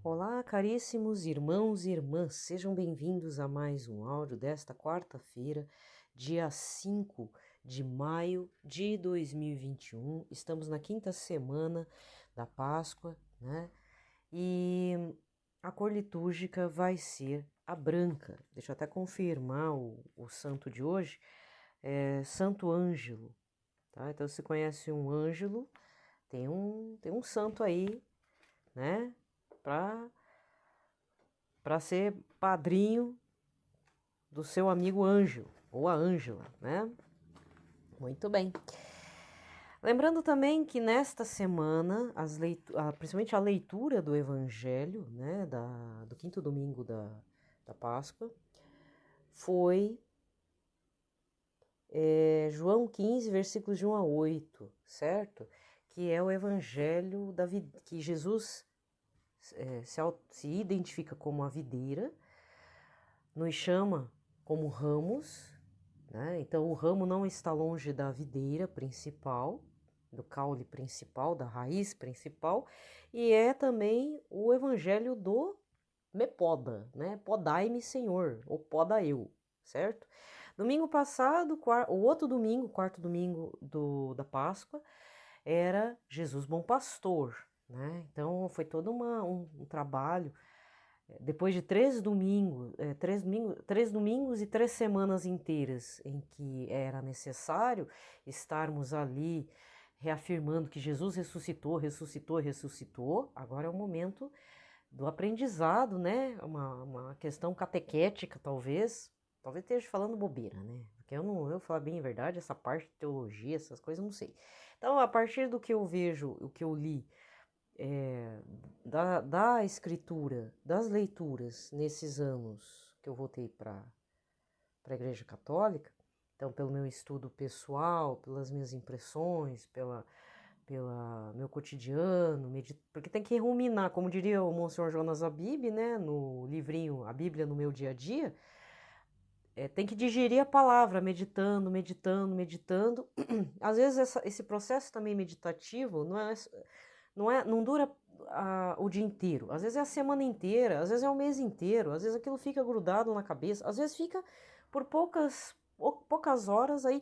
Olá, caríssimos irmãos e irmãs, sejam bem-vindos a mais um áudio desta quarta-feira, dia 5 de maio de 2021. Estamos na quinta semana da Páscoa, né? E a cor litúrgica vai ser a branca. Deixa eu até confirmar o santo de hoje, é Santo Ângelo, tá? Então, se conhece um Ângelo, tem um santo aí, né? Para ser padrinho do seu amigo Ângelo, ou a Ângela, né? Muito bem. Lembrando também que nesta semana, principalmente a leitura do Evangelho, né, do quinto domingo da Páscoa, foi João 15, versículos de 1 a 8, certo? Que é o Evangelho da vida, que Jesus se identifica como a videira, nos chama como ramos, né? Então o ramo não está longe da videira principal, do caule principal, da raiz principal, e é também o evangelho do me poda, né? Podai-me, Senhor, ou poda eu, certo? Domingo passado, o outro domingo, quarto domingo da Páscoa, era Jesus Bom Pastor, né? Então foi todo um trabalho depois de três domingos e 3 semanas inteiras em que era necessário estarmos ali reafirmando que Jesus ressuscitou, ressuscitou, ressuscitou, agora é o momento do aprendizado, né? Uma questão catequética, talvez esteja falando bobeira, né? Porque eu falar bem a verdade, essa parte de teologia, essas coisas, eu não sei. Então, a partir do que eu vejo, o que eu li, da escritura, das leituras nesses anos que eu voltei para a Igreja Católica, então pelo meu estudo pessoal, pelas minhas impressões, pela meu cotidiano, porque tem que ruminar, como diria o Monsenhor Jonas Abib, né, no livrinho A Bíblia no Meu Dia a Dia, tem que digerir a palavra, meditando, meditando, meditando. Às vezes esse processo também meditativo não dura o dia inteiro, às vezes é a semana inteira, às vezes é o mês inteiro, às vezes aquilo fica grudado na cabeça, às vezes fica por poucas horas aí,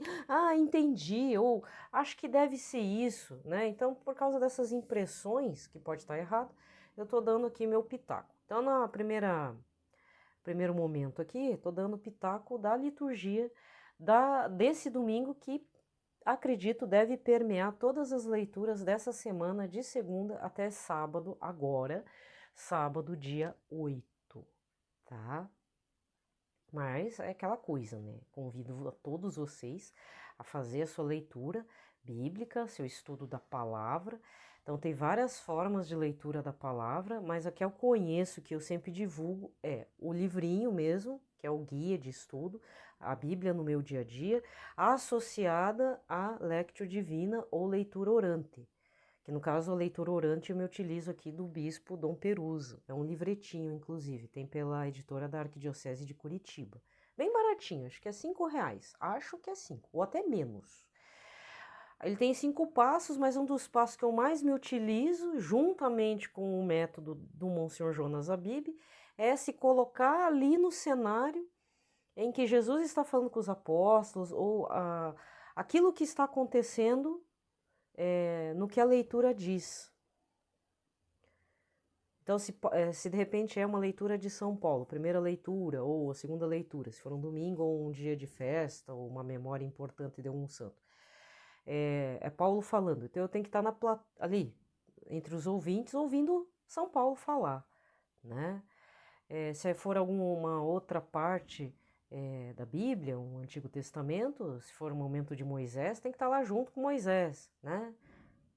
entendi, ou acho que deve ser isso, né? Então, por causa dessas impressões, que pode estar errado, eu tô dando aqui meu pitaco. Então, na primeiro momento aqui, estou dando pitaco da liturgia desse domingo que acredito deve permear todas as leituras dessa semana, de segunda até sábado, agora, sábado, dia 8, tá? Mas é aquela coisa, né? Convido a todos vocês a fazer a sua leitura bíblica, seu estudo da palavra. Então, tem várias formas de leitura da palavra, mas a que eu conheço, que eu sempre divulgo, é o livrinho mesmo, que é o guia de estudo, a Bíblia no meu dia a dia, associada à Lectio Divina ou leitura orante, que no caso a leitura orante eu me utilizo aqui do Bispo Dom Peruso, é um livretinho inclusive, tem pela editora da Arquidiocese de Curitiba, bem baratinho, acho que é R$ 5, acho que é 5, ou até menos. Ele tem 5 passos, mas um dos passos que eu mais me utilizo, juntamente com o método do Monsenhor Jonas Abib, é se colocar ali no cenário em que Jesus está falando com os apóstolos, ou aquilo que está acontecendo no que a leitura diz. Então, se de repente é uma leitura de São Paulo, primeira leitura, ou a segunda leitura, se for um domingo ou um dia de festa, ou uma memória importante de um santo, é Paulo falando. Então, eu tenho que estar ali, entre os ouvintes, ouvindo São Paulo falar, né? Se for alguma outra parte da Bíblia, um Antigo Testamento, se for um momento de Moisés, tem que estar lá junto com Moisés, né?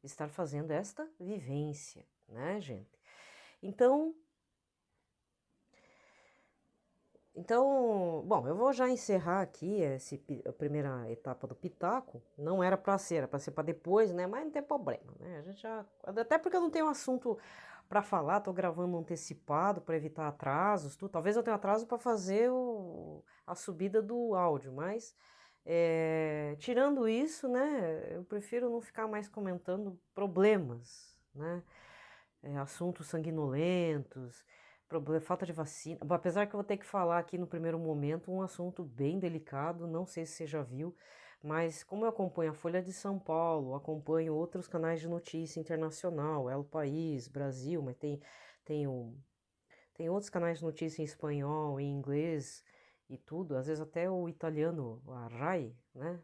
Estar fazendo esta vivência, né, gente? Então, bom, eu vou já encerrar aqui a primeira etapa do Pitaco. Não era para ser, era para ser para depois, né? Mas não tem problema, né? A gente até porque eu não tenho assunto para falar, tô gravando antecipado para evitar atrasos, tudo. Talvez eu tenha atraso para fazer a subida do áudio, mas tirando isso, né? Eu prefiro não ficar mais comentando problemas, né? assuntos sanguinolentos, falta de vacina. Apesar que eu vou ter que falar aqui no primeiro momento um assunto bem delicado, não sei se você já viu, mas como eu acompanho a Folha de São Paulo, acompanho outros canais de notícia internacional, El País, Brasil, mas tem, tem outros canais de notícia em espanhol, em inglês e tudo, às vezes até o italiano, a RAI, né?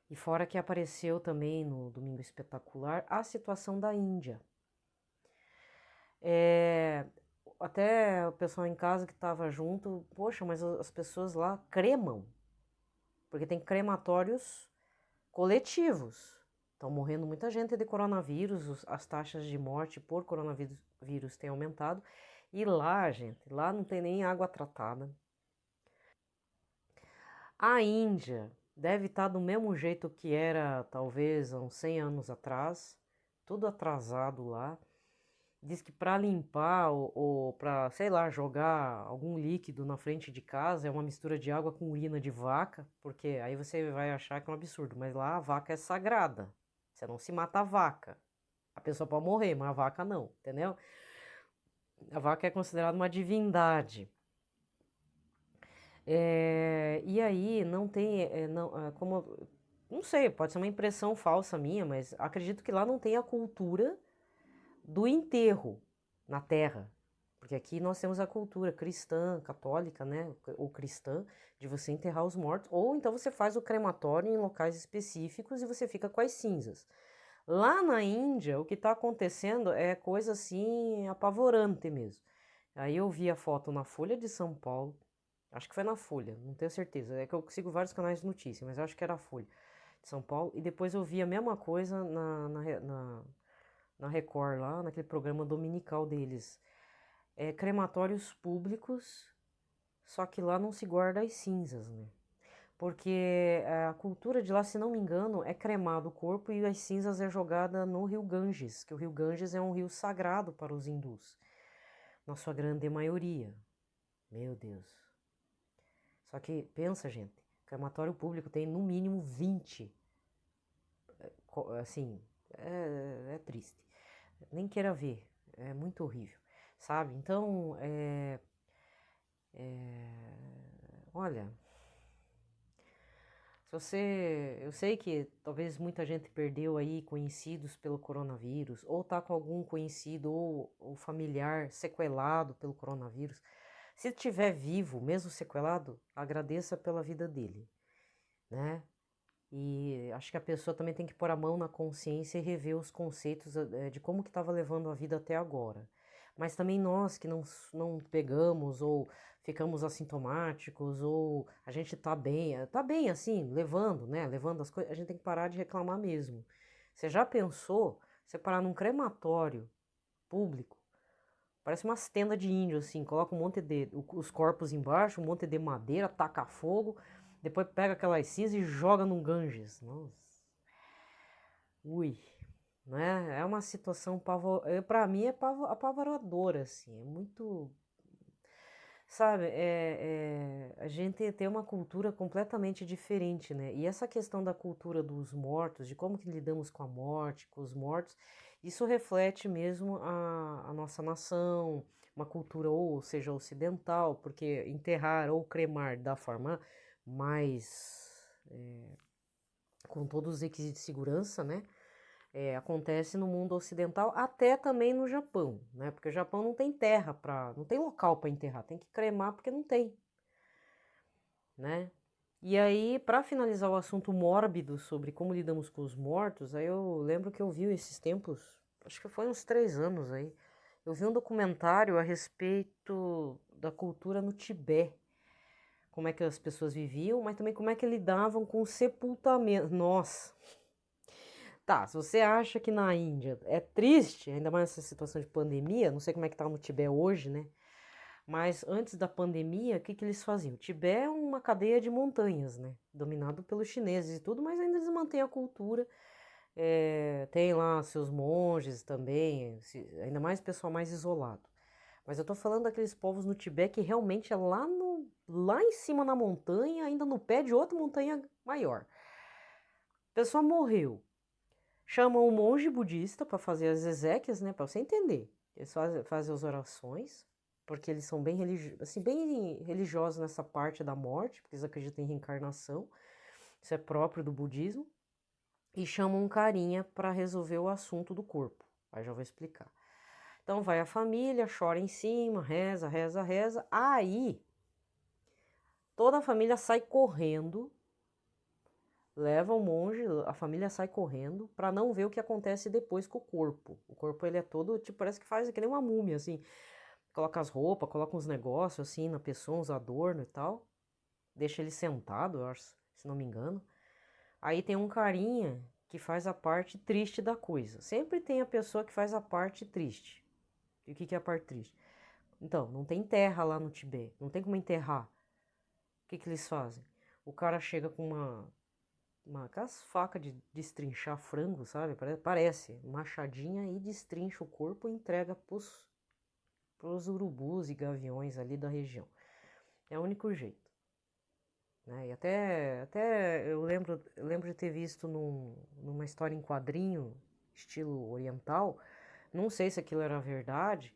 E fora que apareceu também no Domingo Espetacular a situação da Índia. Até o pessoal em casa que estava junto, poxa, mas as pessoas lá cremam, porque tem crematórios coletivos. Estão morrendo muita gente de coronavírus, as taxas de morte por coronavírus têm aumentado. E lá, gente, lá não tem nem água tratada. A Índia deve estar do mesmo jeito que era, talvez, há uns 100 anos atrás, tudo atrasado lá. Diz que para limpar ou para, sei lá, jogar algum líquido na frente de casa é uma mistura de água com urina de vaca, porque aí você vai achar que é um absurdo, mas lá a vaca é sagrada. Você não se mata a vaca. A pessoa pode morrer, mas a vaca não, entendeu? A vaca é considerada uma divindade. E aí não tem, como, não sei, pode ser uma impressão falsa minha, mas acredito que lá não tem a cultura do enterro na terra. Porque aqui nós temos a cultura cristã, católica, né, ou cristã, de você enterrar os mortos, ou então você faz o crematório em locais específicos e você fica com as cinzas. Lá na Índia, o que está acontecendo é coisa assim apavorante mesmo. Aí eu vi a foto na Folha de São Paulo, acho que foi na Folha, não tenho certeza, é que eu sigo vários canais de notícia, mas eu acho que era a Folha de São Paulo, e depois eu vi a mesma coisa na Record lá, naquele programa dominical deles. Crematórios públicos, só que lá não se guarda as cinzas, né? Porque a cultura de lá, se não me engano, é cremado o corpo e as cinzas é jogada no rio Ganges, que o rio Ganges é um rio sagrado para os hindus, na sua grande maioria. Meu Deus. Só que pensa, gente, crematório público tem no mínimo 20. Assim, é triste. Nem queira ver, é muito horrível, sabe? Então, olha, se você, eu sei que talvez muita gente perdeu aí conhecidos pelo coronavírus, ou tá com algum conhecido ou familiar sequelado pelo coronavírus. Se estiver vivo, mesmo sequelado, agradeça pela vida dele, né? E acho que a pessoa também tem que pôr a mão na consciência e rever os conceitos de como que estava levando a vida até agora. Mas também nós que não pegamos ou ficamos assintomáticos ou a gente tá bem assim, levando, né? Levando as coisas, a gente tem que parar de reclamar mesmo. Você já pensou você parar num crematório público? Parece umas tendas de índio, assim, coloca um monte os corpos embaixo, um monte de madeira, taca fogo, depois pega aquelas cinzas e joga num Ganges. Nossa. Ui, né? É uma situação para mim é apavoradora, assim, é muito, sabe, a gente tem uma cultura completamente diferente, né? E essa questão da cultura dos mortos, de como que lidamos com a morte, com os mortos, isso reflete mesmo a nossa nação, uma cultura ou seja ocidental, porque enterrar ou cremar da forma mais com todos os requisitos de segurança, né? Acontece no mundo ocidental, até também no Japão, né? Porque o Japão não tem terra não tem local para enterrar, tem que cremar porque não tem, né? E aí, para finalizar o assunto mórbido sobre como lidamos com os mortos, aí eu lembro que eu vi esses tempos, acho que foi uns 3 anos aí, eu vi um documentário a respeito da cultura no Tibete, como é que as pessoas viviam, mas também como é que lidavam com o sepultamento. Nossa! Tá, se você acha que na Índia é triste, ainda mais nessa situação de pandemia, não sei como é que tá no Tibete hoje, né? Mas antes da pandemia, o que que eles faziam? O Tibete é uma cadeia de montanhas, né? Dominado pelos chineses e tudo, mas ainda eles mantêm a cultura. Tem lá seus monges também, ainda mais pessoal mais isolado. Mas eu tô falando daqueles povos no Tibete que realmente é lá em cima na montanha, ainda no pé de outra montanha maior. A pessoa morreu. chamam um monge budista para fazer as exéquias, né, para você entender. Eles fazem as orações, porque eles são bem, assim, bem religiosos nessa parte da morte, porque eles acreditam em reencarnação, isso é próprio do budismo, e chamam um carinha para resolver o assunto do corpo. Aí já vou explicar. Então vai a família, chora em cima, reza, reza, reza. Aí toda a família sai correndo, leva o monge, a família sai correndo para não ver o que acontece depois com o corpo. O corpo ele é todo, tipo, parece que faz que nem uma múmia, assim. Coloca as roupas, coloca uns negócios assim na pessoa, uns adornos e tal. Deixa ele sentado, eu acho, se não me engano. Aí tem um carinha que faz a parte triste da coisa. Sempre tem a pessoa que faz a parte triste. E o que é a parte triste? Então, não tem terra lá no Tibete, não tem como enterrar. O que eles fazem? O cara chega com aquelas facas de destrinchar frango, sabe? Parece, machadinha, e destrincha o corpo e entrega pros urubus e gaviões ali da região. É o único jeito. Né? E até eu lembro de ter visto numa história em quadrinho, estilo oriental, não sei se aquilo era verdade,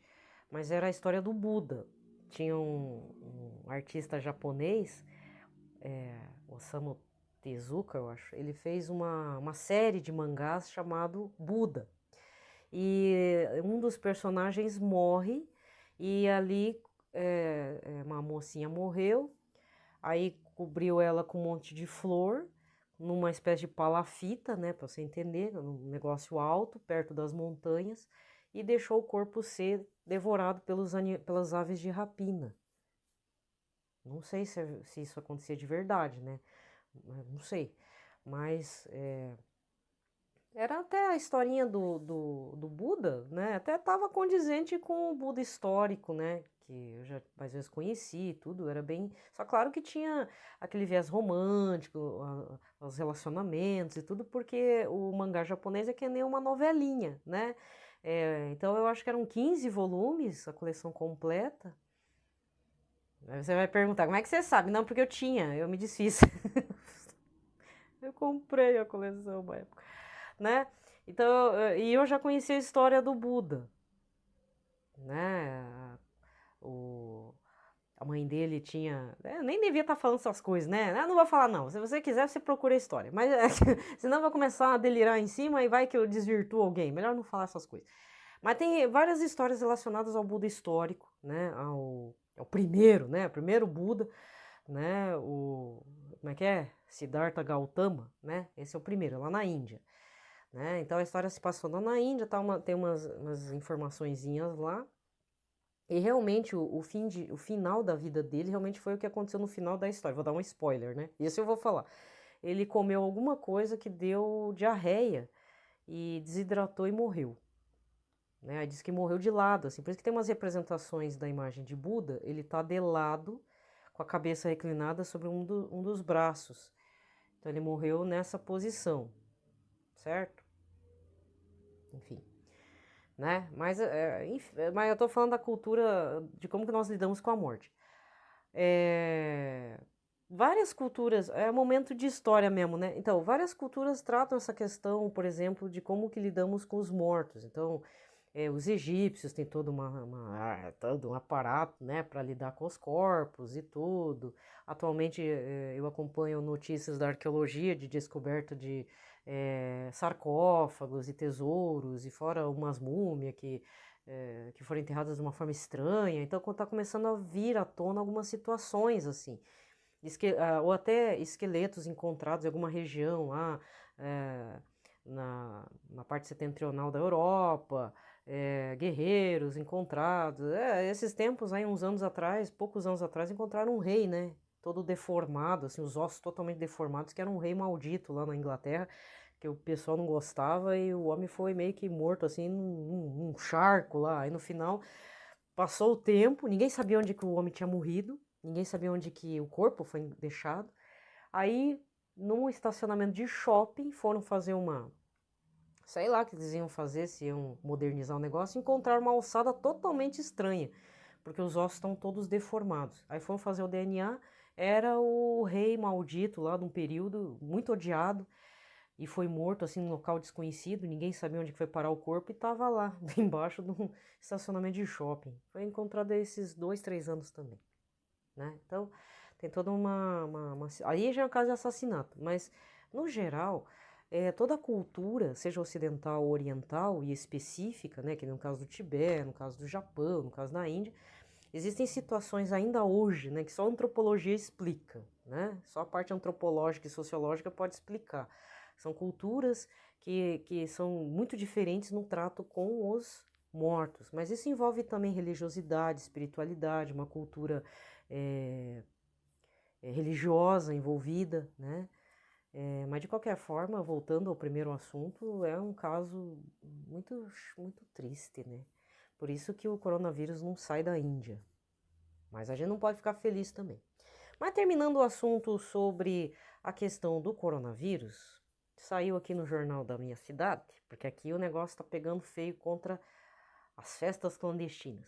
mas era a história do Buda. Tinha um artista japonês, Osamu Tezuka, eu acho, ele fez uma série de mangás chamado Buda. E um dos personagens morre, e ali uma mocinha morreu, aí cobriu ela com um monte de flor, numa espécie de palafita, né, para você entender, um negócio alto, perto das montanhas, e deixou o corpo ser devorado pelas aves de rapina. Não sei se isso acontecia de verdade, né? Não sei. Mas era até a historinha do Buda, né? Até estava condizente com o Buda histórico, né? Que eu já às vezes conheci e tudo, era bem. Só claro que tinha aquele viés romântico, os relacionamentos e tudo, porque o mangá japonês é que nem uma novelinha, né? Então eu acho que eram 15 volumes, a coleção completa. Aí você vai perguntar, como é que você sabe? Não, porque eu me desfiz. Eu comprei a coleção uma época, né? Então, e eu já conheci a história do Buda, né? A mãe dele tinha. Eu nem devia estar falando essas coisas, né? Eu não vou falar, não. Se você quiser, você procura a história. Mas senão vai começar a delirar em cima e vai que eu desvirtuo alguém. Melhor não falar essas coisas. Mas tem várias histórias relacionadas ao Buda histórico, né? Ao primeiro, né? O primeiro Buda, né? Como é que é? Siddhartha Gautama, né? Esse é o primeiro, lá na Índia. Né? Então a história se passou lá na Índia, tá tem umas informaçõezinhas lá. E realmente o final da vida dele realmente foi o que aconteceu no final da história. Vou dar um spoiler, né? Isso eu vou falar. Ele comeu alguma coisa que deu diarreia e desidratou e morreu. Né? Aí diz que morreu de lado, assim. Por isso que tem umas representações da imagem de Buda, ele tá de lado, com a cabeça reclinada sobre um dos braços. Então ele morreu nessa posição, certo? Enfim. Né? Mas eu tô falando da cultura, de como que nós lidamos com a morte. Várias culturas, é momento de história mesmo, né? Então, várias culturas tratam essa questão, por exemplo, de como que lidamos com os mortos. Então, os egípcios têm todo um aparato, né, para lidar com os corpos e tudo. Atualmente, eu acompanho notícias da arqueologia de descoberta de sarcófagos e tesouros, e fora umas múmias que foram enterradas de uma forma estranha. Então, está começando a vir à tona algumas situações assim. Ou até esqueletos encontrados em alguma região lá na parte setentrional da Europa, guerreiros encontrados. Esses tempos aí, poucos anos atrás, encontraram um rei, né? Todo deformado, assim, os ossos totalmente deformados, que era um rei maldito lá na Inglaterra, que o pessoal não gostava e o homem foi meio que morto, assim, num charco lá. Aí no final, passou o tempo, ninguém sabia onde que o homem tinha morrido, ninguém sabia onde que o corpo foi deixado. Aí, num estacionamento de shopping, foram fazer sei lá o que eles iam fazer, se iam modernizar o negócio, e encontraram uma alçada totalmente estranha, porque os ossos estão todos deformados. Aí foram fazer o DNA, era o rei maldito lá de um período muito odiado, e foi morto assim num local desconhecido, ninguém sabia onde que foi parar o corpo e estava lá, embaixo de um estacionamento de shopping. Foi encontrado esses 2, 3 anos também, né? Então, tem toda Aí já é um caso de assassinato, mas, no geral, toda a cultura, seja ocidental ou oriental e específica, né, que no caso do Tibete, no caso do Japão, no caso da Índia, existem situações ainda hoje, né, que só a antropologia explica, né? Só a parte antropológica e sociológica pode explicar. São culturas que são muito diferentes no trato com os mortos, mas isso envolve também religiosidade, espiritualidade, uma cultura religiosa envolvida, né? Mas de qualquer forma, voltando ao primeiro assunto, é um caso muito, muito triste, né? Por isso que o coronavírus não sai da Índia. Mas a gente não pode ficar feliz também. Mas terminando o assunto sobre a questão do coronavírus, saiu aqui no jornal da minha cidade, porque aqui o negócio tá pegando feio contra as festas clandestinas.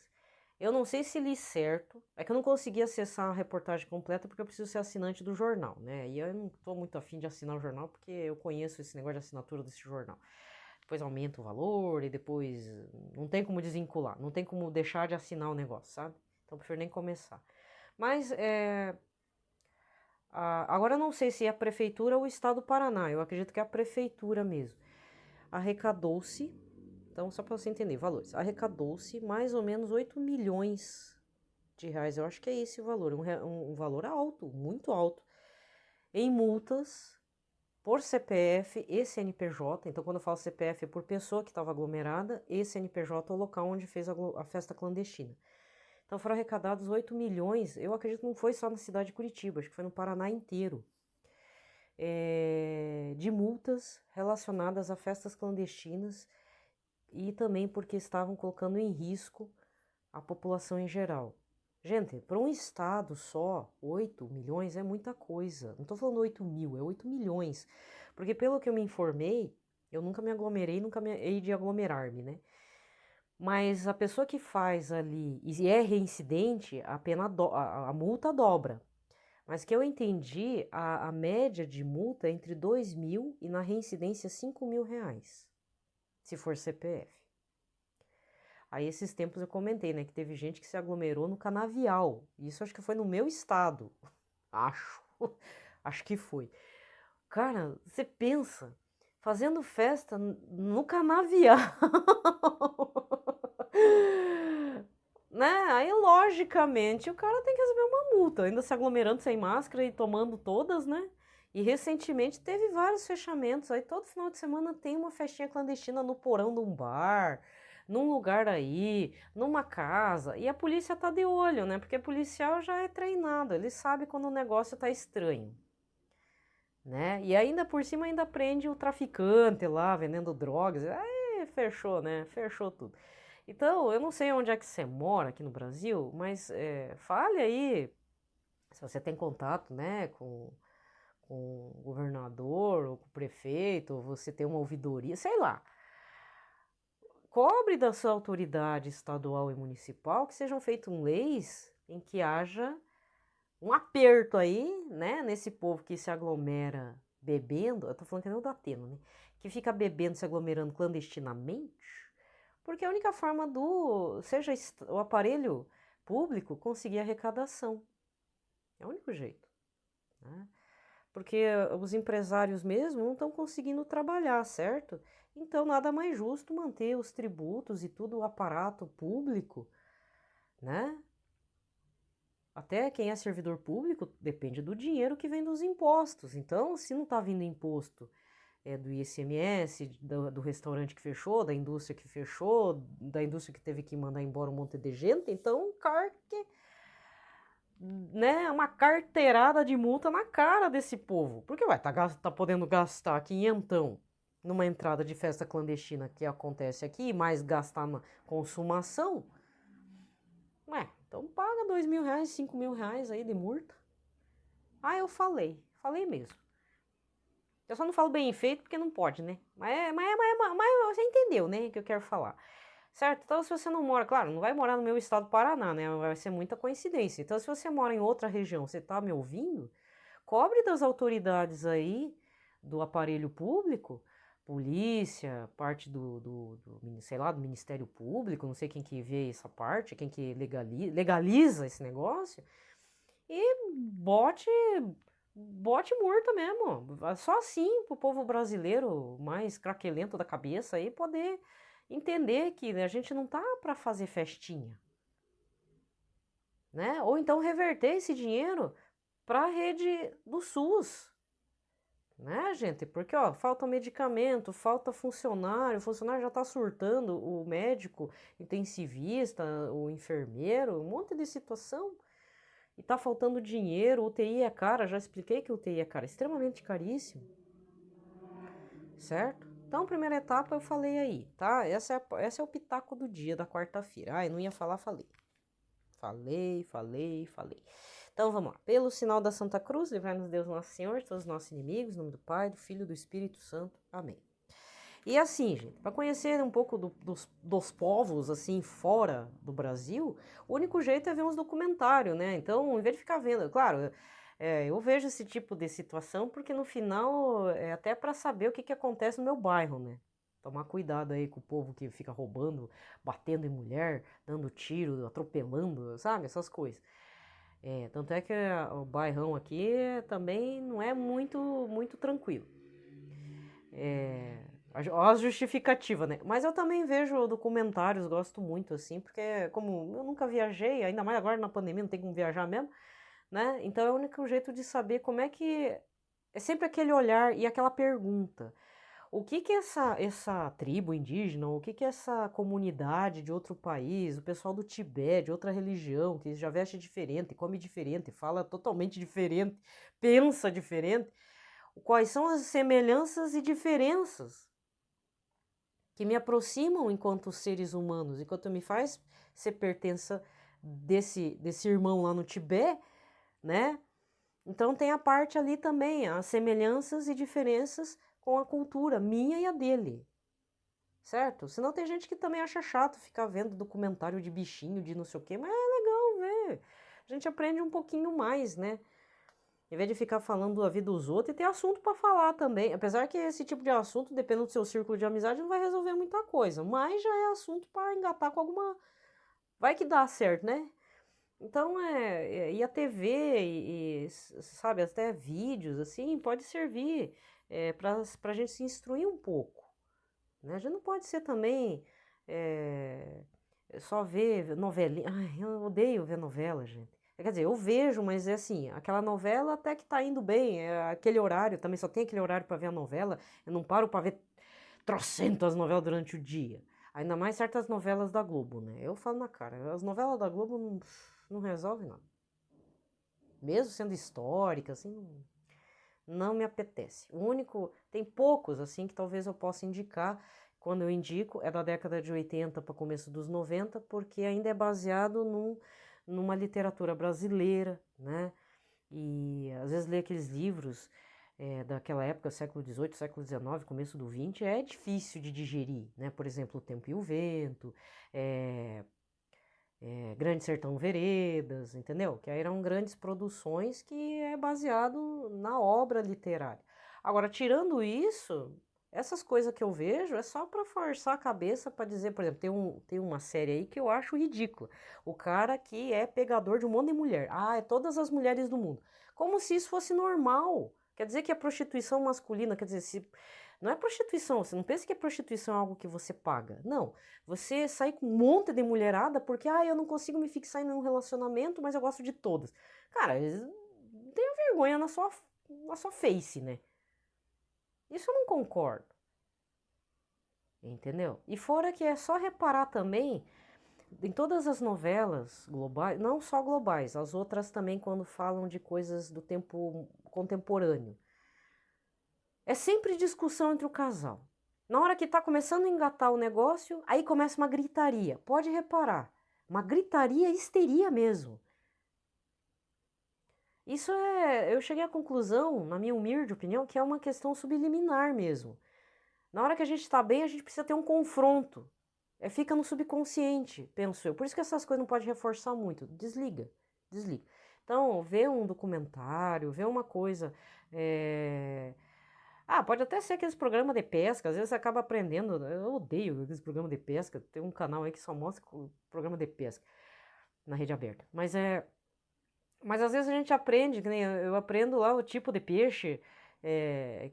Eu não sei se li certo, é que eu não consegui acessar a reportagem completa porque eu preciso ser assinante do jornal, né? E eu não tô muito afim de assinar o jornal porque eu conheço esse negócio de assinatura desse jornal. Depois aumenta o valor e depois não tem como desvincular, não tem como deixar de assinar o negócio, sabe? Então eu prefiro nem começar. Mas agora eu não sei se é a prefeitura ou o estado do Paraná, eu acredito que é a prefeitura mesmo. Arrecadou-se, então só para você entender, valores, arrecadou-se mais ou menos 8 milhões de reais, eu acho que é esse o valor, um valor alto, muito alto, em multas por CPF e CNPJ. Então, quando eu falo CPF é por pessoa que estava aglomerada, e CNPJ é o local onde fez a festa clandestina. Então, foram arrecadados 8 milhões, eu acredito que não foi só na cidade de Curitiba, acho que foi no Paraná inteiro, de multas relacionadas a festas clandestinas e também porque estavam colocando em risco a população em geral. Gente, para um estado só, 8 milhões é muita coisa. Não estou falando 8 mil, é 8 milhões. Porque pelo que eu me informei, eu nunca me aglomerei, nunca me hei de aglomerar-me, né? Mas a pessoa que faz ali e é reincidente, a multa dobra. Mas que eu entendi, a média de multa é entre 2 mil e na reincidência 5 mil reais, se for CPF. Aí esses tempos eu comentei, né, que teve gente que se aglomerou no Canavial. Isso acho que foi no meu estado. Acho. Acho que foi. Cara, você pensa, fazendo festa no Canavial. Né? Aí, logicamente, o cara tem que receber uma multa, ainda se aglomerando sem máscara e tomando todas, né? E recentemente teve vários fechamentos. Aí todo final de semana tem uma festinha clandestina no porão de um bar, num lugar aí, numa casa. E a polícia tá de olho, né? Porque o policial já é treinado, ele sabe quando o negócio tá estranho, né? E ainda por cima ainda prende o traficante lá vendendo drogas. Aí fechou, né? Fechou tudo. Então, eu não sei onde é que você mora aqui no Brasil, mas fale aí se você tem contato, né, com o governador ou com o prefeito, ou você tem uma ouvidoria, sei lá. Cobre da sua autoridade estadual e municipal que sejam feitas leis em que haja um aperto aí, né, nesse povo que se aglomera bebendo, eu tô falando que nem o da Atena, né, que fica bebendo, se aglomerando clandestinamente, porque é a única forma seja o aparelho público conseguir arrecadação. É o único jeito, né? Porque os empresários mesmo não estão conseguindo trabalhar, certo? Então, nada mais justo manter os tributos e tudo o aparato público, né? Até quem é servidor público depende do dinheiro que vem dos impostos. Então, se não está vindo imposto do ICMS, do restaurante que fechou, da indústria que fechou, da indústria que teve que mandar embora um monte de gente, então né, uma carteirada de multa na cara desse povo. Porque tá podendo gastar quinhentão numa entrada de festa clandestina que acontece aqui, mais gastar na consumação. Ué, então paga 2 mil reais, 5 mil reais aí de multa. Ah, eu falei mesmo. Eu só não falo bem feito porque não pode, né? Mas você entendeu, né, o que eu quero falar. Certo? Então, se você não mora, claro, não vai morar no meu estado do Paraná, né? Vai ser muita coincidência. Então, se você mora em outra região, você tá me ouvindo, cobre das autoridades aí do aparelho público, polícia, parte sei lá, do Ministério Público, não sei quem que vê essa parte, quem que legaliza esse negócio, e bote morto mesmo. Só assim pro povo brasileiro mais craquelento da cabeça aí poder entender que a gente não tá para fazer festinha, né? Ou então reverter esse dinheiro para a rede do SUS, né, gente? Porque, ó, falta medicamento, falta funcionário, o funcionário já tá surtando, o médico, intensivista, o enfermeiro, um monte de situação. E tá faltando dinheiro, UTI é cara, já expliquei que UTI é cara, extremamente caríssimo, certo? Então, primeira etapa eu falei aí, tá? Esse é o pitaco do dia, da quarta-feira. Ai, não ia falar, falei. Falei. Então, vamos lá. Pelo sinal da Santa Cruz, livrai-nos Deus Nosso Senhor, todos os nossos inimigos, em nome do Pai, do Filho e do Espírito Santo. Amém. E assim, gente, para conhecer um pouco dos povos, assim, fora do Brasil, o único jeito é ver uns documentários, né? Então, em vez de ficar vendo, claro, eu vejo esse tipo de situação porque no final é até para saber o que acontece no meu bairro, né? Tomar cuidado aí com o povo que fica roubando, batendo em mulher, dando tiro, atropelando, sabe? Essas coisas. Tanto é que o bairrão aqui também não é muito tranquilo. A justificativa, né? Mas eu também vejo documentários, gosto muito, assim, porque como eu nunca viajei, ainda mais agora na pandemia, não tem como viajar mesmo, né? Então é o único jeito de saber como é que... É sempre aquele olhar e aquela pergunta. O que essa tribo indígena, o que essa comunidade de outro país, o pessoal do Tibete, de outra religião, que já veste diferente, come diferente, fala totalmente diferente, pensa diferente, quais são as semelhanças e diferenças que me aproximam enquanto seres humanos, enquanto me faz ser pertença desse irmão lá no Tibete, né? Então tem a parte ali também, as semelhanças e diferenças com a cultura minha e a dele, certo? Senão tem gente que também acha chato ficar vendo documentário de bichinho, de não sei o quê, mas é legal ver. A gente aprende um pouquinho mais, né? Em vez de ficar falando da vida dos outros, e ter assunto para falar também. Apesar que esse tipo de assunto, dependendo do seu círculo de amizade, não vai resolver muita coisa, mas já é assunto para engatar com alguma... Vai que dá certo, né? Então, e a TV, sabe, até vídeos, assim, pode servir para a gente se instruir um pouco, né? A gente não pode ser também só ver novelinha. Ai, eu odeio ver novela, gente. Quer dizer, eu vejo, mas é assim, aquela novela até que tá indo bem, é aquele horário, também só tem aquele horário para ver a novela, eu não paro para ver trocentas novelas durante o dia. Ainda mais certas novelas da Globo, né? Eu falo na cara, as novelas da Globo não resolvem nada. Mesmo sendo históricas, assim, não me apetece. O único, tem poucos, assim, que talvez eu possa indicar. Quando eu indico, é da década de 80 para começo dos 90, porque ainda é baseado numa literatura brasileira, né? E às vezes ler aqueles livros daquela época, século XVIII, século XIX, começo do XX, é difícil de digerir, né? Por exemplo, O Tempo e o Vento, Grande Sertão Veredas, entendeu? Que aí eram grandes produções que é baseado na obra literária. Agora, tirando isso, essas coisas que eu vejo é só para forçar a cabeça para dizer, por exemplo, tem uma série aí que eu acho ridícula. O cara que é pegador de um monte de mulher. Ah, é todas as mulheres do mundo. Como se isso fosse normal. Quer dizer que a prostituição masculina, quer dizer, não é prostituição, você não pensa que a prostituição é algo que você paga. Não. Você sai com um monte de mulherada porque, eu não consigo me fixar em nenhum relacionamento, mas eu gosto de todas. Cara, tenha vergonha na sua face, né? Isso eu não concordo. Entendeu? E fora que é só reparar também em todas as novelas globais, não só globais, as outras também quando falam de coisas do tempo contemporâneo. É sempre discussão entre o casal. Na hora que tá começando a engatar o negócio, aí começa uma gritaria. Pode reparar, uma gritaria, histeria mesmo. Isso eu cheguei à conclusão, na minha humilde opinião, que é uma questão subliminar mesmo. Na hora que a gente está bem, a gente precisa ter um confronto. Fica no subconsciente, penso eu. Por isso que essas coisas não pode reforçar muito. Desliga. Então, vê um documentário, vê uma coisa Ah, pode até ser aqueles programas de pesca, às vezes você acaba aprendendo. Eu odeio aqueles programas de pesca. Tem um canal aí que só mostra o programa de pesca na rede aberta. Mas às vezes a gente aprende, que nem eu aprendo lá o tipo de peixe,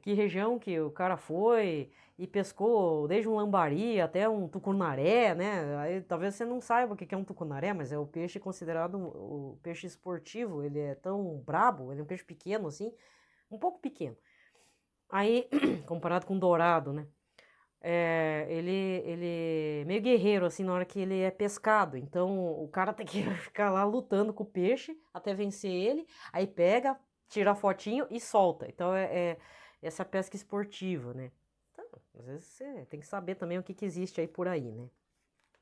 que região que o cara foi e pescou desde um lambari até um tucunaré, né? Aí talvez você não saiba o que é um tucunaré, mas é o peixe considerado o peixe esportivo. Ele é tão brabo, ele é um peixe pequeno assim, um pouco pequeno. Aí, comparado com dourado, né? Ele é meio guerreiro, assim, na hora que ele é pescado. Então, o cara tem que ficar lá lutando com o peixe até vencer ele. Aí pega, tira a fotinho e solta. Então, essa pesca esportiva, né? Então, às vezes você tem que saber também o que existe aí por aí, né?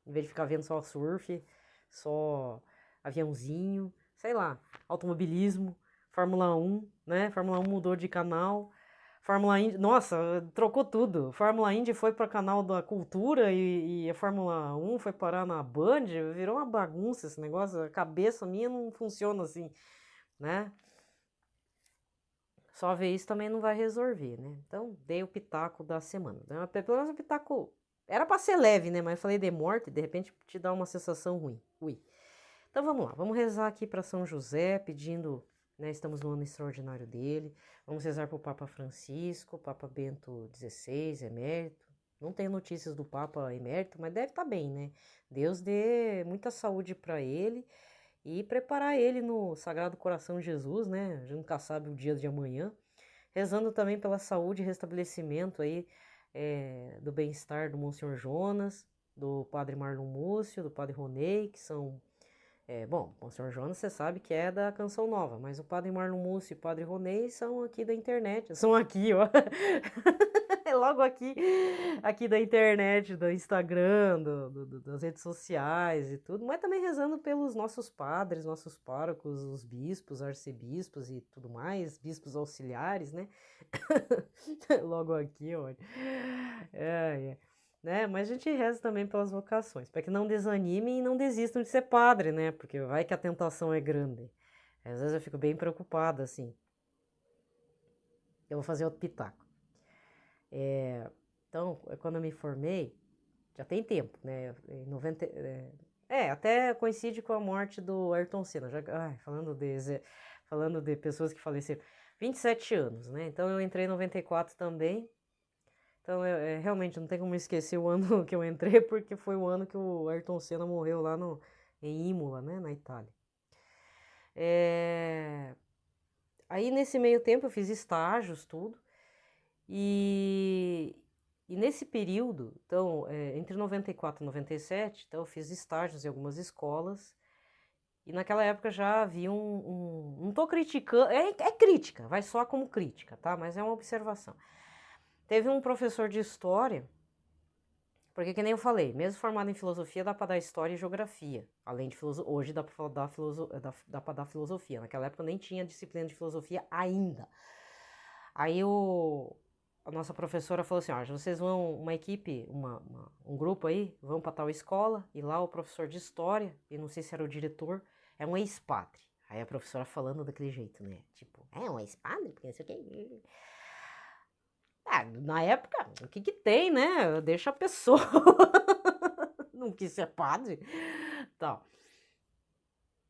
Em vez de ficar vendo só surf, só aviãozinho, sei lá, automobilismo, Fórmula 1, né? Fórmula 1 mudou de canal. Fórmula Indy, nossa, trocou tudo. Fórmula Indy foi para o canal da Cultura e a Fórmula 1 foi parar na Band, virou uma bagunça esse negócio. A cabeça minha não funciona assim, né? Só ver isso também não vai resolver, né? Então, dei o pitaco da semana. Pelo menos o pitaco era para ser leve, né? Mas eu falei de morte, de repente te dá uma sensação ruim. Ui. Então vamos lá, vamos rezar aqui para São José, pedindo, né? Estamos no ano extraordinário dele. Vamos rezar para o Papa Francisco, Papa Bento XVI, emérito. Não tenho notícias do Papa emérito, mas deve estar bem, né? Deus dê muita saúde para ele e preparar ele no Sagrado Coração de Jesus, né? A gente nunca sabe o dia de amanhã. Rezando também pela saúde e restabelecimento aí do bem-estar do Monsenhor Jonas, do Padre Marlon Múcio, do Padre Ronei, que são bom, o Sr. Jonas, você sabe que é da Canção Nova, mas o Padre Marlon Múcio e o Padre Ronei são aqui da internet, são aqui, ó, logo aqui da internet, do Instagram, das redes sociais e tudo, mas também rezando pelos nossos padres, nossos párocos, os bispos, arcebispos e tudo mais, bispos auxiliares, né, logo aqui, ó, né? Mas a gente reza também pelas vocações, para que não desanimem e não desistam de ser padre, né? Porque vai que a tentação é grande. Às vezes eu fico bem preocupada, assim. Eu vou fazer outro pitaco. Então, quando eu me formei, já tem tempo, né? Em 90, até coincide com a morte do Ayrton Senna. Falando de pessoas que faleceram. 27 anos, né? Então eu entrei em 94 também. Então, realmente não tem como esquecer o ano que eu entrei, porque foi o ano que o Ayrton Senna morreu lá em Imola, né, na Itália. Aí, nesse meio tempo, eu fiz estágios, tudo. E nesse período, então, entre 94 e 97, então, eu fiz estágios em algumas escolas. E naquela época já havia não tô criticando, é crítica, vai só como crítica, tá? Mas é uma observação. Teve um professor de história, porque que nem eu falei, mesmo formado em filosofia, dá para dar história e geografia. Além de hoje dá para dar filosofia. Naquela época nem tinha disciplina de filosofia ainda. Aí a nossa professora falou assim, ó, vocês vão, uma equipe, um grupo aí, vão para tal escola, e lá o professor de história, e não sei se era o diretor, é um ex-padre. Aí a professora falando daquele jeito, né? Tipo, um ex-padre? Porque não sei o que... na época, o que tem, né? Deixa a pessoa não quis ser padre, tal.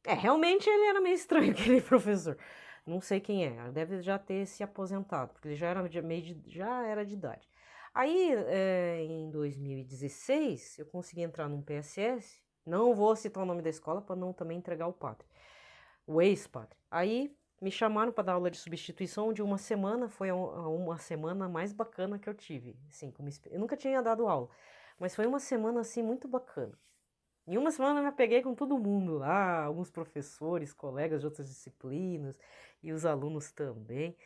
Realmente ele era meio estranho, aquele professor. Não sei quem é, deve já ter se aposentado, porque ele já era já era de idade. Aí, em 2016, eu consegui entrar num PSS, não vou citar o nome da escola para não também entregar o padre, o ex-padre. Aí me chamaram para dar aula de substituição de uma semana, foi uma semana mais bacana que eu tive. Assim, eu nunca tinha dado aula, mas foi uma semana assim muito bacana. Em uma semana eu me peguei com todo mundo lá, alguns professores, colegas de outras disciplinas e os alunos também.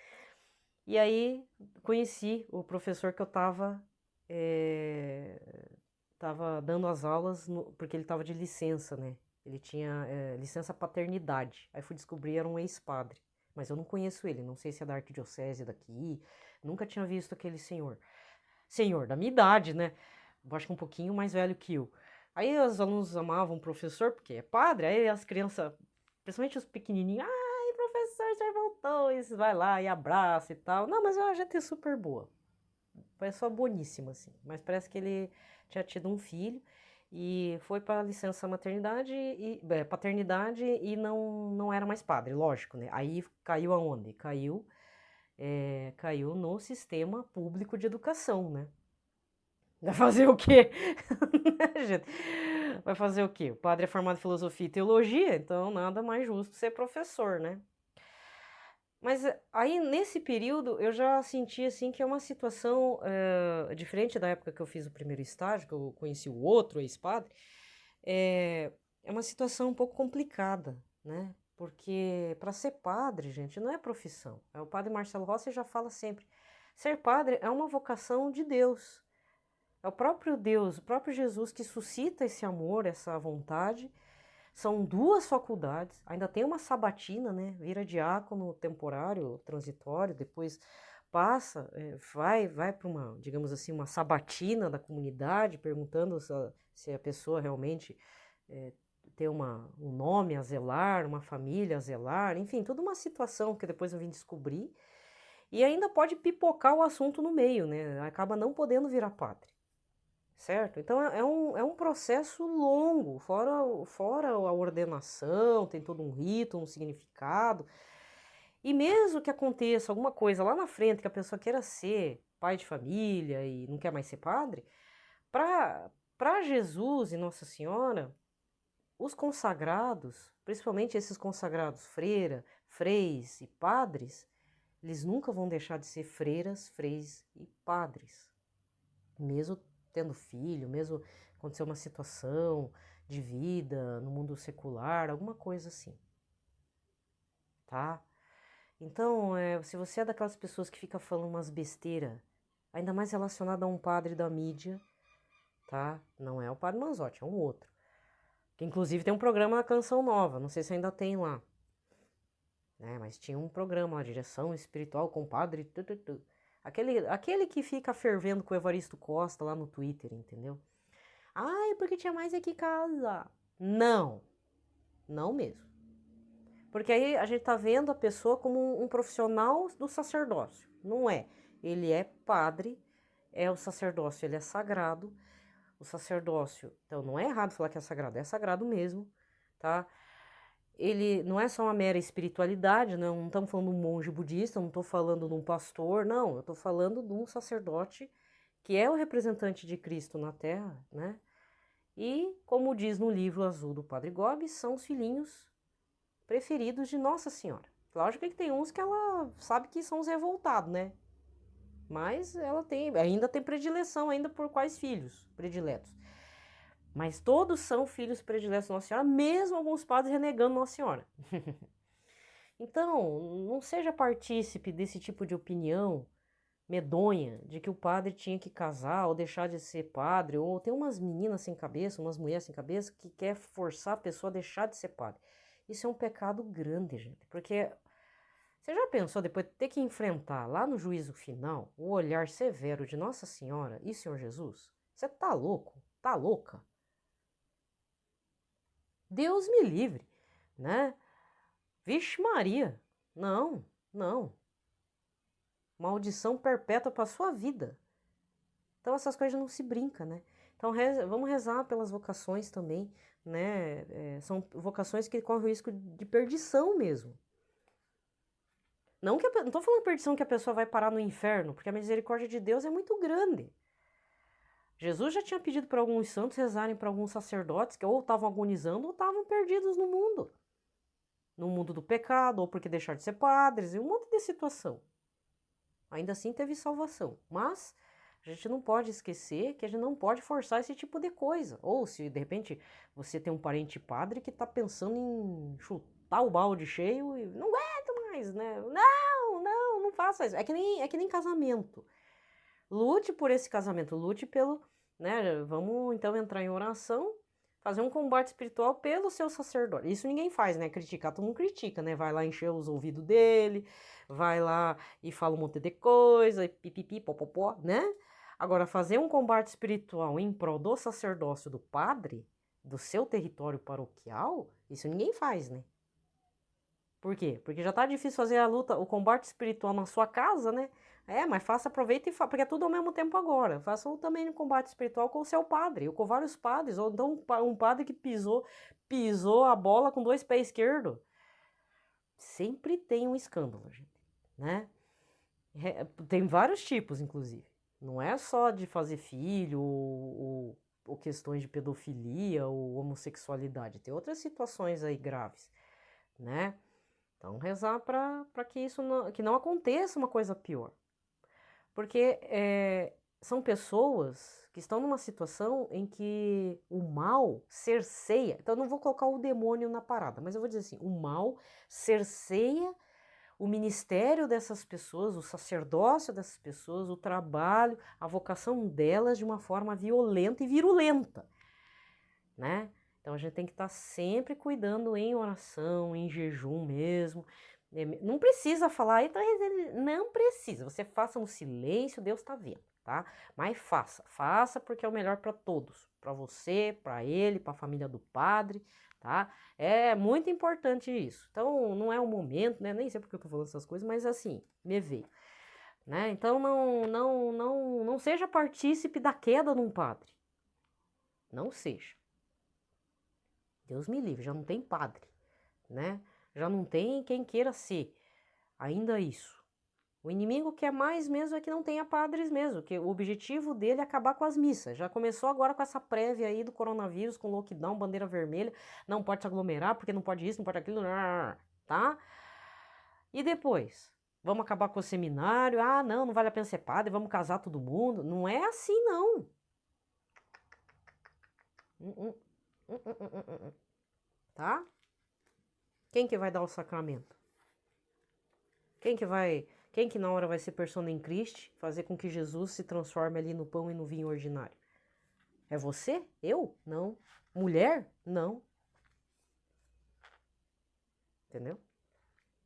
E aí conheci o professor que eu estava dando as aulas, porque ele estava de licença, né? Ele tinha licença paternidade. Aí fui descobrir era um ex-padre. Mas eu não conheço ele, não sei se é da arquidiocese daqui, nunca tinha visto aquele senhor. Senhor, da minha idade, né? Acho que um pouquinho mais velho que eu. Aí os alunos amavam o professor, porque é padre, aí as crianças, principalmente os pequenininhos, ai, professor, já voltou, e vai lá e abraça e tal. Não, mas é uma gente super boa, pessoa boníssima, assim, mas parece que ele tinha tido um filho e foi para licença maternidade e paternidade e não era mais padre, lógico, né? Aí caiu aonde? Caiu no sistema público de educação, né? Vai fazer o quê? Gente, vai fazer o quê? O padre é formado em filosofia e teologia, então nada mais justo ser professor, né? Mas aí, nesse período, eu já senti, assim, que é uma situação diferente da época que eu fiz o primeiro estágio, que eu conheci o outro ex-padre, é uma situação um pouco complicada, né? Porque para ser padre, gente, não é profissão. O padre Marcelo Rossi já fala sempre, ser padre é uma vocação de Deus. É o próprio Deus, o próprio Jesus que suscita esse amor, essa vontade. São 2 faculdades, ainda tem uma sabatina, né? Vira diácono temporário, transitório, depois passa, vai para uma, digamos assim, uma sabatina da comunidade, perguntando se a pessoa realmente tem um nome a zelar, uma família a zelar, enfim, toda uma situação que depois eu vim descobrir. E ainda pode pipocar o assunto no meio, né? Acaba não podendo virar padre. Certo? Então é um processo longo, fora a ordenação, tem todo um rito, um significado. E mesmo que aconteça alguma coisa lá na frente que a pessoa queira ser pai de família e não quer mais ser padre, para Jesus e Nossa Senhora, os consagrados, principalmente esses consagrados freis e padres, eles nunca vão deixar de ser freiras, freis e padres. Mesmo tendo filho, mesmo acontecer uma situação de vida no mundo secular, alguma coisa assim, tá? Então, se você é daquelas pessoas que fica falando umas besteiras, ainda mais relacionada a um padre da mídia, tá? Não é o padre Manzotti, é um outro. Que inclusive tem um programa na Canção Nova, não sei se ainda tem lá, né? Mas tinha um programa, a direção espiritual com o padre... Aquele que fica fervendo com o Evaristo Costa lá no Twitter, entendeu? Ai, porque tinha mais aqui em casa. Não, não mesmo. Porque aí a gente tá vendo a pessoa como um profissional do sacerdócio. Não é. Ele é padre, o sacerdócio, ele é sagrado. O sacerdócio, então não é errado falar que é sagrado mesmo, tá? Ele não é só uma mera espiritualidade, não estamos falando de um monge budista, não estou falando de um pastor, não, eu estou falando de um sacerdote que é o representante de Cristo na Terra, né? E, como diz no livro azul do Padre Gobi, são os filhinhos preferidos de Nossa Senhora. Lógico que tem uns que ela sabe que são os revoltados, né? Mas ela ainda tem predileção ainda por quais filhos prediletos. Mas todos são filhos prediletos de Nossa Senhora, mesmo alguns padres renegando Nossa Senhora. Então, não seja partícipe desse tipo de opinião medonha de que o padre tinha que casar ou deixar de ser padre, ou tem umas meninas sem cabeça, umas mulheres sem cabeça que quer forçar a pessoa a deixar de ser padre. Isso é um pecado grande, gente, porque você já pensou depois de ter que enfrentar lá no juízo final o olhar severo de Nossa Senhora e Senhor Jesus? Você tá louco? Tá louca? Deus me livre, né? Vixe Maria, não, não. Maldição perpétua para sua vida. Então essas coisas não se brinca, né? Então vamos rezar pelas vocações também, né? São vocações que correm o risco de perdição mesmo. Não estou falando perdição que a pessoa vai parar no inferno, porque a misericórdia de Deus é muito grande. Jesus já tinha pedido para alguns santos rezarem para alguns sacerdotes que ou estavam agonizando ou estavam perdidos no mundo do pecado, ou porque deixaram de ser padres, e um monte de situação. Ainda assim teve salvação, mas a gente não pode esquecer que a gente não pode forçar esse tipo de coisa. Ou se de repente você tem um parente padre que está pensando em chutar o balde cheio e não aguento mais, né? Não faça isso. É que nem casamento. Lute por esse casamento, lute pelo, né? Vamos então entrar em oração, fazer um combate espiritual pelo seu sacerdote. Isso ninguém faz, né? Criticar, todo mundo critica, né? Vai lá encher os ouvidos dele, vai lá e fala um monte de coisa, e pipipi, popopó, né? Agora, fazer um combate espiritual em prol do sacerdócio do padre, do seu território paroquial, isso ninguém faz, né? Por quê? Porque já tá difícil fazer a luta, o combate espiritual na sua casa, né? Mas faça, aproveita e faça, porque é tudo ao mesmo tempo agora. Faça também um combate espiritual com o seu padre, ou com vários padres, ou então um padre que pisou a bola com 2 pés esquerdos. Sempre tem um escândalo, gente, né? Tem vários tipos, inclusive. Não é só de fazer filho, ou questões de pedofilia, ou homossexualidade. Tem outras situações aí graves, né? Então, rezar para que isso que não aconteça uma coisa pior. Porque são pessoas que estão numa situação em que o mal cerceia. Então, eu não vou colocar o demônio na parada, mas eu vou dizer assim: o mal cerceia o ministério dessas pessoas, o sacerdócio dessas pessoas, o trabalho, a vocação delas de uma forma violenta e virulenta, né? Então a gente tem que estar sempre cuidando em oração, em jejum mesmo. Não precisa falar, então não precisa. Você faça no silêncio, Deus está vendo, tá? Mas faça porque é o melhor para todos, para você, para ele, para a família do padre, tá? É muito importante isso. Então não é o momento, né? Nem sei porque eu tô falando essas coisas, mas assim, me veio, né? Então não seja partícipe da queda de um padre. Não seja. Deus me livre, já não tem padre, né? Já não tem quem queira ser. Ainda isso. O inimigo quer mais mesmo é que não tenha padres mesmo, que o objetivo dele é acabar com as missas. Já começou agora com essa prévia aí do coronavírus, com lockdown, bandeira vermelha, não pode se aglomerar, porque não pode isso, não pode aquilo, tá? E depois? Vamos acabar com o seminário? Ah, não vale a pena ser padre, vamos casar todo mundo. Não é assim, não. Tá? Quem que vai dar o sacramento? Quem que na hora vai ser persona em Cristo, fazer com que Jesus se transforme ali no pão e no vinho ordinário? É você? Eu? Não. Mulher? Não. Entendeu?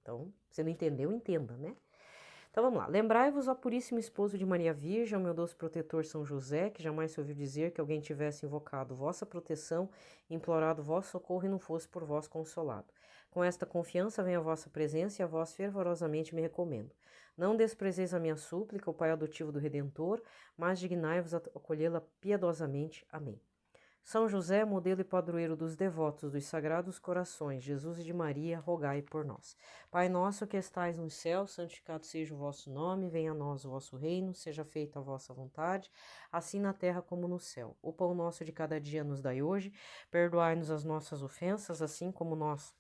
Então, você não entendeu, entenda, né? Então vamos lá. Lembrai-vos, ó Puríssimo Esposo de Maria Virgem, ao meu doce protetor São José, que jamais se ouviu dizer que alguém tivesse invocado vossa proteção, implorado vosso socorro e não fosse por vós consolado. Com esta confiança vem a vossa presença e a vós fervorosamente me recomendo. Não desprezeis a minha súplica, o Pai adotivo do Redentor, mas dignai-vos a acolhê-la piedosamente. Amém. São José, modelo e padroeiro dos devotos dos Sagrados Corações, Jesus e de Maria, rogai por nós. Pai nosso que estais nos céus, santificado seja o vosso nome, venha a nós o vosso reino, seja feita a vossa vontade, assim na terra como no céu. O pão nosso de cada dia nos dai hoje, perdoai-nos as nossas ofensas, assim como nós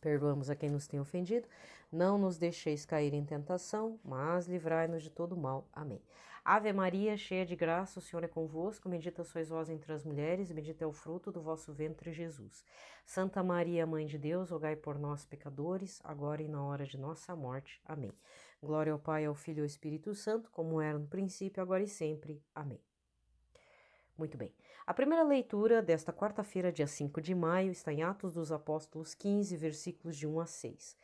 perdoamos a quem nos tem ofendido. Não nos deixeis cair em tentação, mas livrai-nos de todo mal. Amém. Ave Maria, cheia de graça, o Senhor é convosco, bendita sois vós entre as mulheres, e bendito é o fruto do vosso ventre, Jesus. Santa Maria, Mãe de Deus, rogai por nós, pecadores, agora e na hora de nossa morte. Amém. Glória ao Pai, ao Filho e ao Espírito Santo, como era no princípio, agora e sempre. Amém. Muito bem. A primeira leitura desta quarta-feira, dia 5 de maio, está em Atos dos Apóstolos 15, versículos de 1 a 6.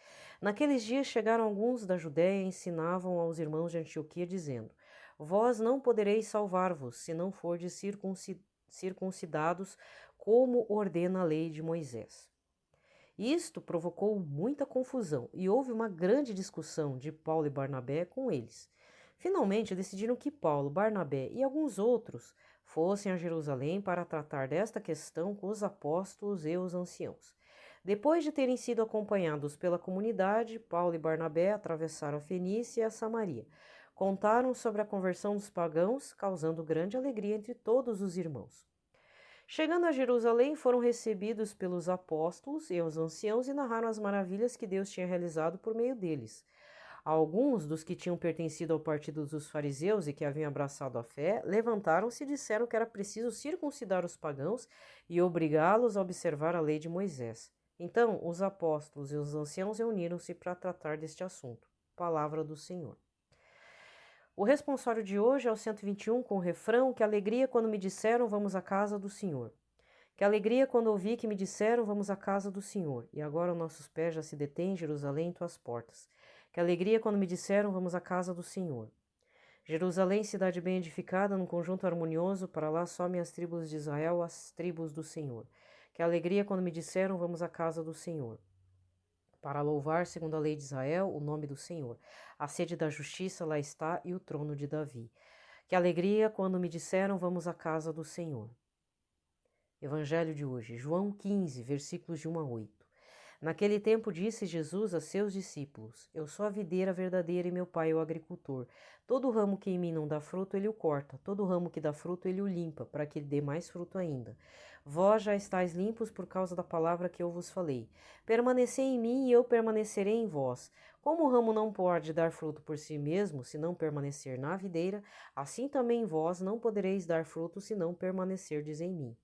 Naqueles dias chegaram alguns da Judéia e ensinavam aos irmãos de Antioquia, dizendo: Vós não podereis salvar-vos, se não fordes circuncidados, como ordena a lei de Moisés. Isto provocou muita confusão e houve uma grande discussão de Paulo e Barnabé com eles. Finalmente decidiram que Paulo, Barnabé e alguns outros fossem a Jerusalém para tratar desta questão com os apóstolos e os anciãos. Depois de terem sido acompanhados pela comunidade, Paulo e Barnabé atravessaram a Fenícia e a Samaria. Contaram sobre a conversão dos pagãos, causando grande alegria entre todos os irmãos. Chegando a Jerusalém, foram recebidos pelos apóstolos e os anciãos e narraram as maravilhas que Deus tinha realizado por meio deles. Alguns dos que tinham pertencido ao partido dos fariseus e que haviam abraçado a fé, levantaram-se e disseram que era preciso circuncidar os pagãos e obrigá-los a observar a lei de Moisés. Então, os apóstolos e os anciãos reuniram-se para tratar deste assunto. Palavra do Senhor. O responsório de hoje é o 121 com o refrão: que alegria quando me disseram vamos à casa do Senhor. Que alegria quando ouvi que me disseram vamos à casa do Senhor. E agora nossos pés já se detêm em Jerusalém em tuas portas. Que alegria quando me disseram vamos à casa do Senhor. Jerusalém, cidade bem edificada, num conjunto harmonioso, para lá somem as tribos de Israel, as tribos do Senhor. Que alegria quando me disseram vamos à casa do Senhor. para louvar, segundo a lei de Israel, o nome do Senhor. A sede da justiça lá está e o trono de Davi. Que alegria quando me disseram, vamos à casa do Senhor. Evangelho de hoje, João 15, versículos de 1 a 8. Naquele tempo disse Jesus a seus discípulos: Eu sou a videira verdadeira e meu pai é o agricultor. Todo ramo que em mim não dá fruto, ele o corta. Todo ramo que dá fruto, ele o limpa, para que ele dê mais fruto ainda. Vós já estáis limpos por causa da palavra que eu vos falei. Permanecei em mim e eu permanecerei em vós. Como o ramo não pode dar fruto por si mesmo, se não permanecer na videira, assim também vós não podereis dar fruto, se não permanecerdes em mim.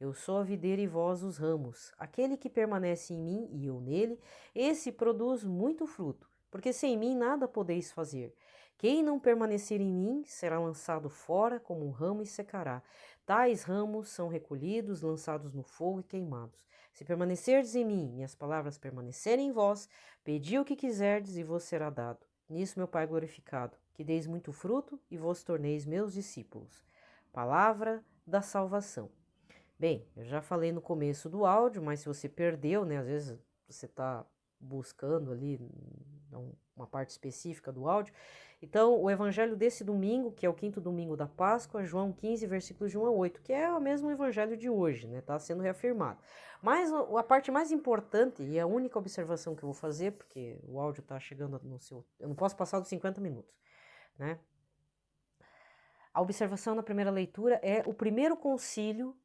Eu sou a videira e vós os ramos. Aquele que permanece em mim e eu nele, esse produz muito fruto, porque sem mim nada podeis fazer. Quem não permanecer em mim será lançado fora como um ramo e secará. Tais ramos são recolhidos, lançados no fogo e queimados. Se permanecerdes em mim, minhas palavras permanecerem em vós, pedi o que quiserdes e vos será dado. Nisso meu Pai é glorificado, que deis muito fruto e vos torneis meus discípulos. Palavra da salvação. Bem, eu já falei no começo do áudio, mas se você perdeu, né, às vezes você está buscando ali uma parte específica do áudio. Então, o evangelho desse domingo, que é o 5º domingo da Páscoa, João 15, versículos de 1 a 8, que é o mesmo evangelho de hoje, né, está sendo reafirmado. Mas a parte mais importante, e a única observação que eu vou fazer, porque o áudio está chegando no seu... Eu não posso passar dos 50 minutos, né? A observação na primeira leitura é o primeiro concílio,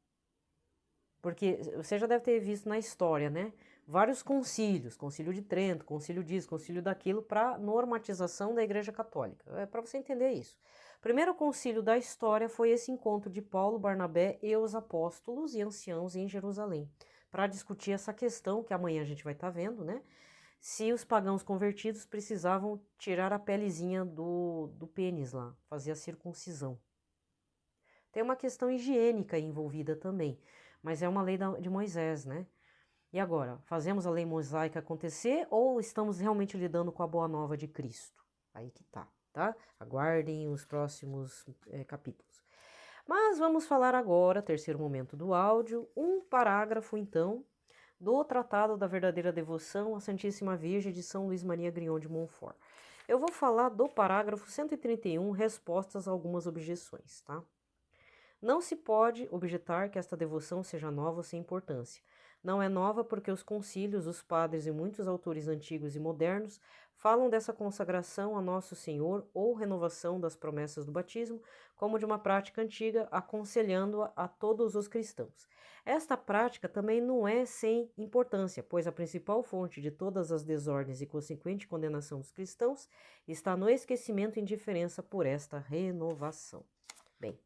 porque você já deve ter visto na história, né? Vários concílios, concílio de Trento, concílio disso, concílio daquilo, para normatização da Igreja Católica. É para você entender isso. O primeiro concílio da história foi esse encontro de Paulo, Barnabé e os apóstolos e anciãos em Jerusalém, para discutir essa questão que amanhã a gente vai estar vendo, né? Se os pagãos convertidos precisavam tirar a pelezinha do pênis lá, fazer a circuncisão. Tem uma questão higiênica envolvida também, mas é uma lei de Moisés, né? E agora, fazemos a lei mosaica acontecer ou estamos realmente lidando com a boa nova de Cristo? Aí que tá? Aguardem os próximos capítulos. Mas vamos falar agora, terceiro momento do áudio, um parágrafo então do Tratado da Verdadeira Devoção à Santíssima Virgem de São Luís Maria Grignion de Montfort. Eu vou falar do parágrafo 131, respostas a algumas objeções, tá? Não se pode objetar que esta devoção seja nova ou sem importância. Não é nova porque os concílios, os padres e muitos autores antigos e modernos falam dessa consagração a Nosso Senhor ou renovação das promessas do batismo como de uma prática antiga, aconselhando-a a todos os cristãos. Esta prática também não é sem importância, pois a principal fonte de todas as desordens e consequente condenação dos cristãos está no esquecimento e indiferença por esta renovação. Bem,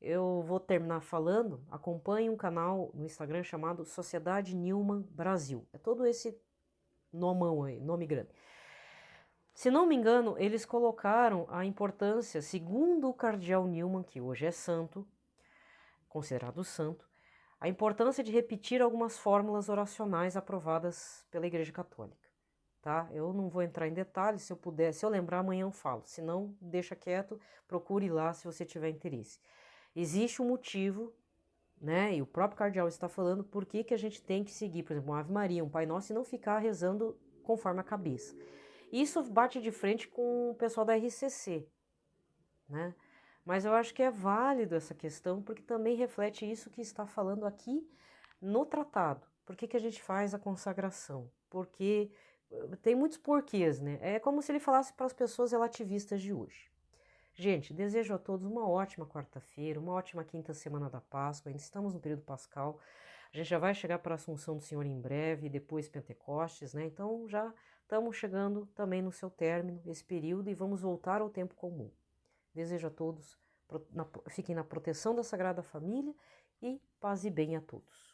eu vou terminar falando, acompanhe um canal no Instagram chamado Sociedade Newman Brasil. É todo esse nomão aí, nome grande. Se não me engano, eles colocaram a importância, segundo o cardeal Newman, que hoje é santo, considerado santo, a importância de repetir algumas fórmulas oracionais aprovadas pela Igreja Católica. Tá? Eu não vou entrar em detalhes, se eu puder, se eu lembrar amanhã eu falo, se não, deixa quieto, procure lá se você tiver interesse. Existe um motivo, né, e o próprio cardeal está falando por que a gente tem que seguir, por exemplo, uma Ave Maria, um Pai Nosso, e não ficar rezando conforme a cabeça. Isso bate de frente com o pessoal da RCC, né? Mas eu acho que é válido essa questão, porque também reflete isso que está falando aqui no tratado. Por que a gente faz a consagração? Porque tem muitos porquês, né? É como se ele falasse para as pessoas relativistas de hoje. Gente, desejo a todos uma ótima quarta-feira, uma ótima quinta semana da Páscoa, ainda estamos no período pascal, a gente já vai chegar para a Assunção do Senhor em breve, depois Pentecostes, né? Então já estamos chegando também no seu término, esse período, e vamos voltar ao tempo comum. Desejo a todos, fiquem na proteção da Sagrada Família e paz e bem a todos.